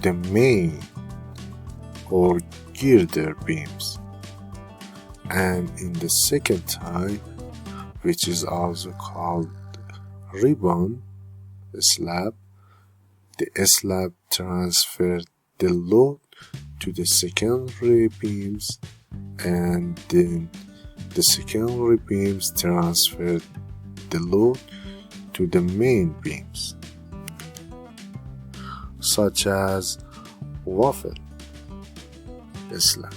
the main or girder beams. And in the second type, which is also called ribbon slab, the slab transfers the load to the secondary beams, and then the secondary beams transfer the load to the main beams, such as waffle slab.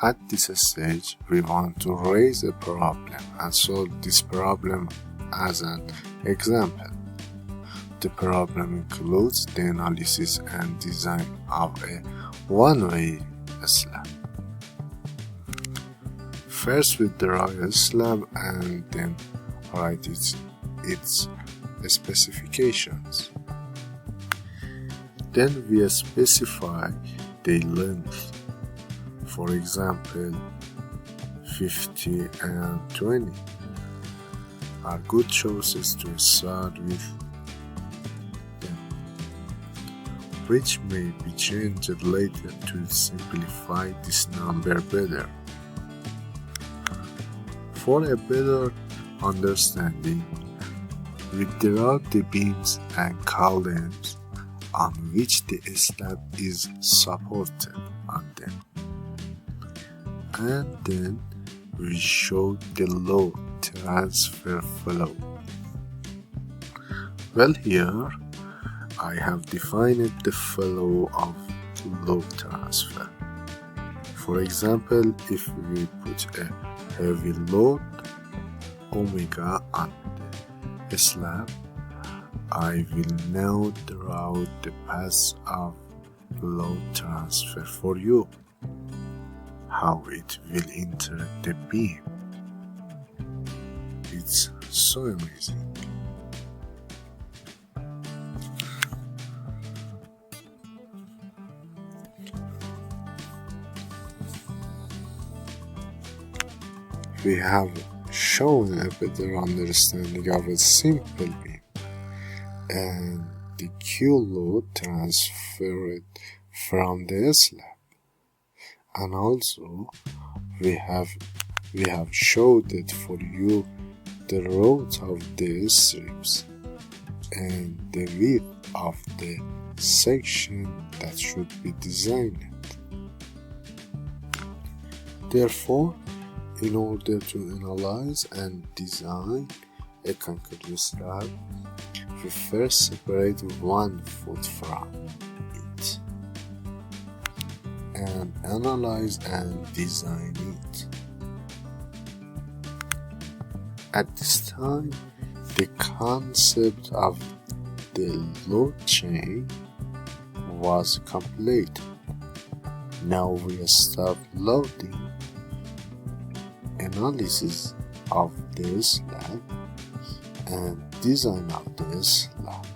At this stage, we want to raise a problem and solve this problem as an example. The problem includes the analysis and design of a one-way slab. First, we draw a slab and then write its specifications. Then we specify the length, for example 50 and 20 are good choices to start with them, which may be changed later to simplify this number better. For a better understanding, we draw the beams and columns on which the slab is supported on them, and then we show the load transfer flow. Well, here I have defined the flow of load transfer. For example, if we put a heavy load omega on the slab, I will now draw the path of load transfer for you, how it will enter the beam. It's so amazing. We have shown a better understanding of a simple beam and the Q load transferred from the slab, and also we have showed it for you the route of the strips and the width of the section that should be designed. Therefore, in order to analyze and design a concrete slab, we first separate 1 foot from it and analyze and design it. At this time, the concept of the load chain was complete. Now we start loading, analysis of the slab, and design of the slab.